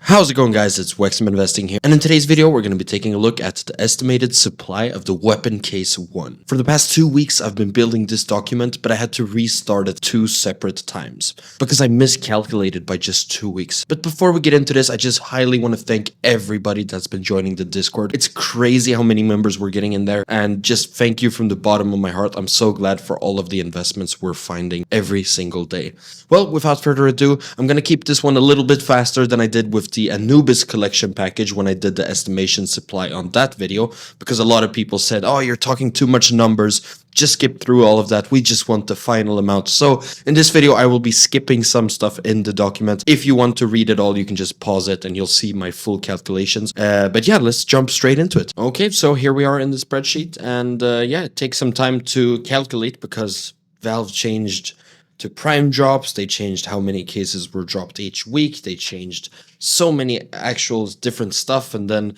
How's it going, guys? It's Wexxim Investing here, and in today's video we're going to be taking a look at the estimated supply of the weapon case 1. For the past 2 weeks I've been building this document, but I had to restart it 2 separate times because I miscalculated by just 2 weeks. But before we get into this, I just highly want to thank everybody that's been joining the Discord. It's crazy how many members we're getting in there, and just thank you from the bottom of my heart. I'm so glad for all of the investments we're finding every single day. Well, without further ado, I'm going to keep this one a little bit faster than I did with the Anubis collection package when I did the estimation supply on that video, because a lot of people said, oh, you're talking too much numbers, just skip through all of that, we just want the final amount. So in this video I will be skipping some stuff in the document. If you want to read it all, you can just pause it and you'll see my full calculations. But yeah, let's jump straight into it. Okay, so here we are in the spreadsheet, and yeah, it takes some time to calculate because Valve changed to prime drops. They changed how many cases were dropped each week. They changed so many actual different stuff, and then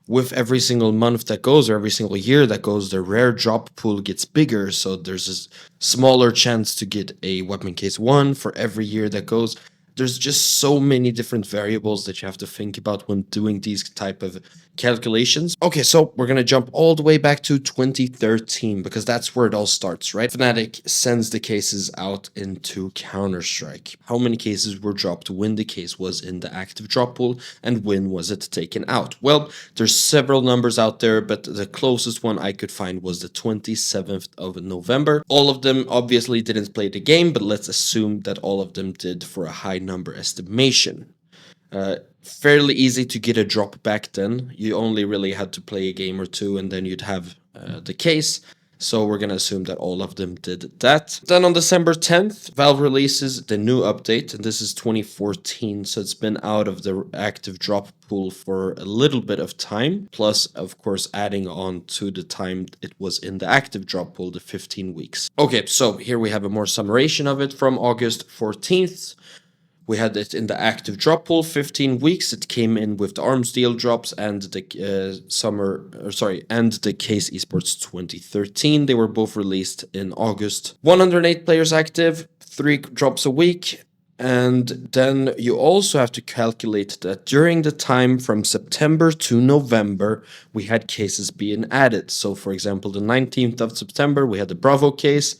with every single month that goes, or every single year that goes, the rare drop pool gets bigger, so there's a smaller chance to get a weapon case 1 for every year that goes. There's just so many different variables that you have to think about when doing these type of calculations. Okay, so we're gonna jump all the way back to 2013 because that's where it all starts, right? Fnatic sends the cases out into Counter-Strike. How many cases were dropped when the case was in the active drop pool, and when was it taken out? Well, there's several numbers out there, but the closest one I could find was the 27th of November. All of them obviously didn't play the game, but let's assume that all of them did for a high number estimation. Fairly easy to get a drop back then. You only really had to play a game or two and then you'd have the case. So we're going to assume that all of them did that. Then on December 10th, Valve releases the new update, and this is 2014, so it's been out of the active drop pool for a little bit of time, plus of course adding on to the time it was in the active drop pool, the 15 weeks. Okay, so here we have a more summarization of it from August 14th. We had it in the active drop pool, 15 weeks. It came in with the arms deal drops and the and the Case Esports 2013. They were both released in August. 108 players active, 3 drops a week. And then you also have to calculate that during the time from September to November, we had cases being added. So for example, the 19th of September, we had the Bravo case.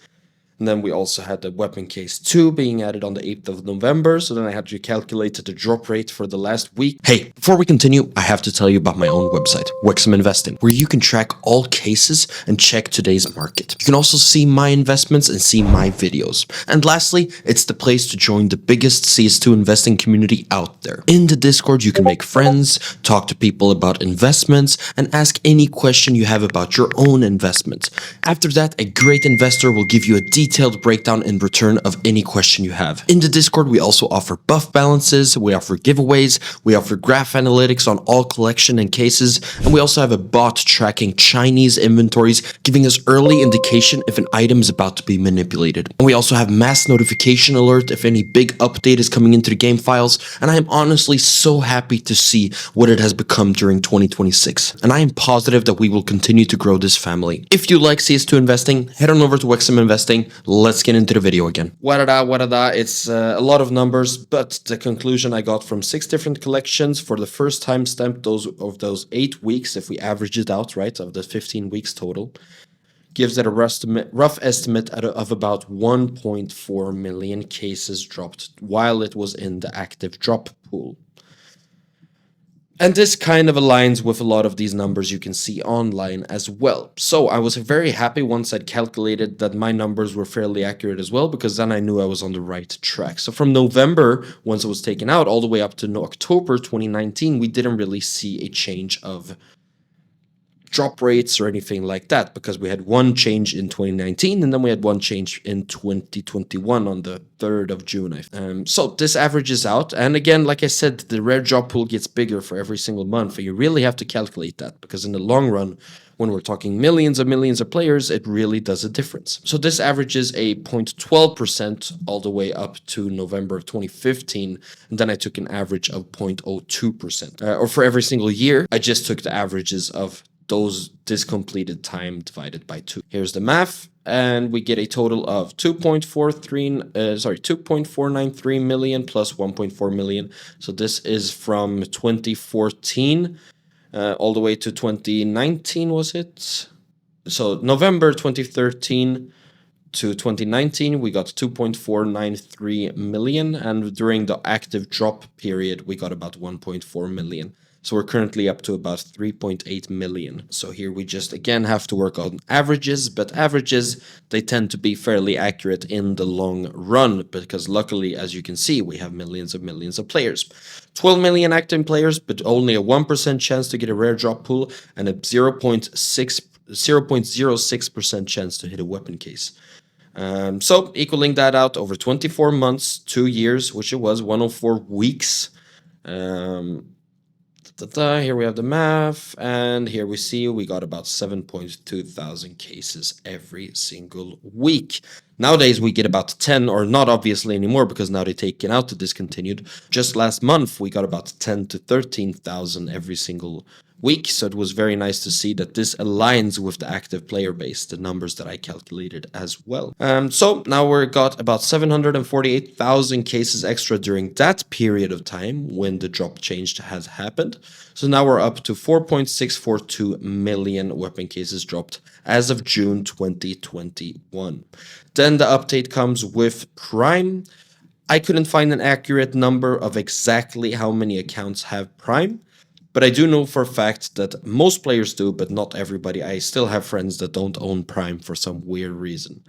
And then we also had the weapon case 2 being added on the 8th of November. So then I had to calculate the drop rate for the last week. Hey, before we continue, I have to tell you about my own website, Wexxim Investing, where you can track all cases and check today's market. You can also see my investments and see my videos. And lastly, it's the place to join the biggest CS2 investing community out there. In the Discord, you can make friends, talk to people about investments, and ask any question you have about your own investments. After that, a great investor will give you a detailed breakdown in return of any question you have. In the Discord, we also offer buff balances, we offer giveaways, we offer graph analytics on all collection and cases, and we also have a bot tracking Chinese inventories, giving us early indication if an item is about to be manipulated. And we also have mass notification alert if any big update is coming into the game files, and I am honestly so happy to see what it has become during 2026. And I am positive that we will continue to grow this family. If you like CS2 investing, head on over to Wexxim Investing. Let's get into the video again. What-a-da. It's a lot of numbers, but the conclusion I got from 6 different collections for the first time stamped those 8 weeks, if we average it out, right, of the 15 weeks total, gives it a rough estimate of about 1.4 million cases dropped while it was in the active drop pool. And this kind of aligns with a lot of these numbers you can see online as well. So I was very happy once I'd calculated that my numbers were fairly accurate as well, because then I knew I was on the right track. So from November, once it was taken out, all the way up to October 2019, we didn't really see a change of drop rates or anything like that, because we had one change in 2019 and then we had one change in 2021 on the 3rd of June. So this averages out, and again, like I said, the rare drop pool gets bigger for every single month, and you really have to calculate that, because in the long run, when we're talking millions of players, it really does a difference. So this averages a 0.12% all the way up to November of 2015, and then I took an average of 0.02%. Or for every single year, I just took the averages of this completed time divided by 2. Here's the math, and we get a total of 2.493 million plus 1.4 million. So this is from 2014 all the way to 2019, was it? So November 2013 to 2019, we got 2.493 million, and during the active drop period, we got about 1.4 million. So we're currently up to about 3.8 million. So here we just again have to work on averages, but averages, they tend to be fairly accurate in the long run, because luckily, as you can see, we have millions of players. 12 million active players, but only a 1% chance to get a rare drop pool and a 0.06% chance to hit a weapon case. So equaling that out over 24 months, 2 years, which it was 104 weeks. Here we have the math, and here we see we got about 7.2 thousand cases every single week. Nowadays we get about 10, or not obviously anymore because now they've taken out the discontinued. Just last month we got about 10 to 13,000 every single week, so it was very nice to see that this aligns with the active player base, the numbers that I calculated as well. So now we've got about 748,000 cases extra during that period of time when the drop change has happened. So now we're up to 4.642 million weapon cases dropped as of June 2021. Then the update comes with Prime. I couldn't find an accurate number of exactly how many accounts have Prime, but I do know for a fact that most players do, but not everybody. I still have friends that don't own Prime for some weird reason.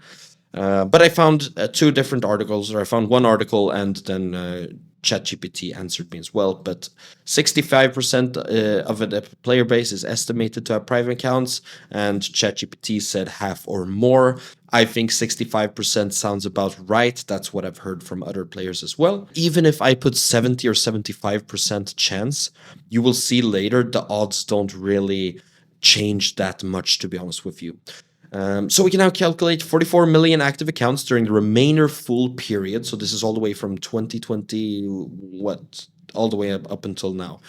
But I found 2 different articles, or I found one article and then ChatGPT answered me as well. But 65% of the player base is estimated to have private accounts, and ChatGPT said half or more. I think 65% sounds about right. That's what I've heard from other players as well. Even if I put 70 or 75% chance, you will see later the odds don't really change that much, to be honest with you. So we can now calculate 44 million active accounts during the remainder full period. So this is all the way from 2020, all the way up until now.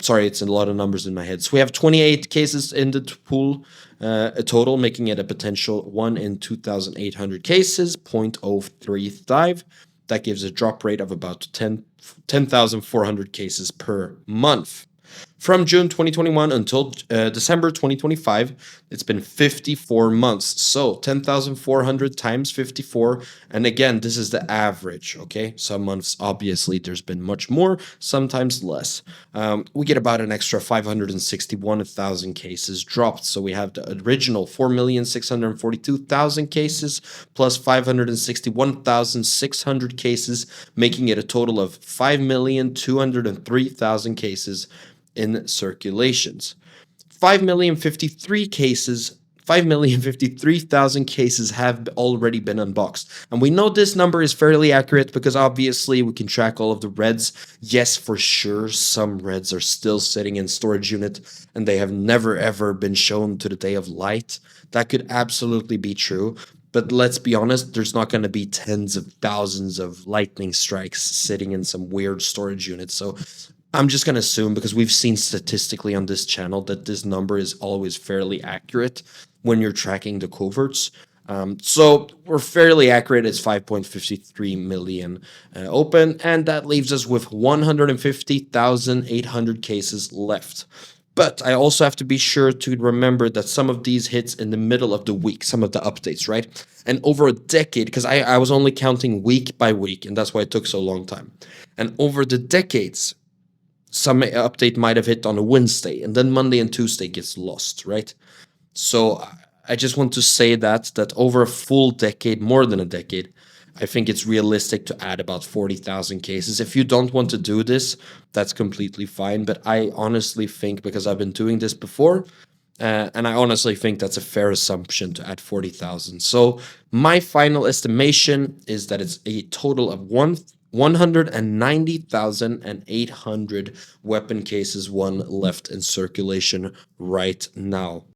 Sorry, it's a lot of numbers in my head. So we have 28 cases in the pool, a total, making it a potential 1 in 2,800 cases, 0.035. That gives a drop rate of about 10,400 cases per month. From June 2021 until December 2025, it's been 54 months. So 10,400 times 54. And again, this is the average, okay? Some months, obviously, there's been much more, sometimes less. We get about an extra 561,000 cases dropped. So we have the original 4,642,000 cases plus 561,600 cases, making it a total of 5,203,000 cases in circulations. 5,053,000 cases have already been unboxed. And we know this number is fairly accurate because obviously we can track all of the reds. Yes, for sure, some reds are still sitting in storage unit and they have never ever been shown to the day of light. That could absolutely be true. But let's be honest, there's not going to be tens of thousands of lightning strikes sitting in some weird storage unit. So I'm just going to assume, because we've seen statistically on this channel that this number is always fairly accurate when you're tracking the coverts. So we're fairly accurate. It's 5.53 million open, and that leaves us with 150,800 cases left. But I also have to be sure to remember that some of these hits in the middle of the week, some of the updates, right? And over a decade, because I was only counting week by week, and that's why it took so long time. And over the decades, some update might have hit on a Wednesday, and then Monday and Tuesday gets lost, right? So I just want to say that over a full decade, more than a decade, I think it's realistic to add about 40,000 cases. If you don't want to do this, that's completely fine. But I honestly think, because I've been doing this before, and I honestly think that's a fair assumption to add 40,000. So my final estimation is that it's a total of 190,800 weapon cases left in circulation right now.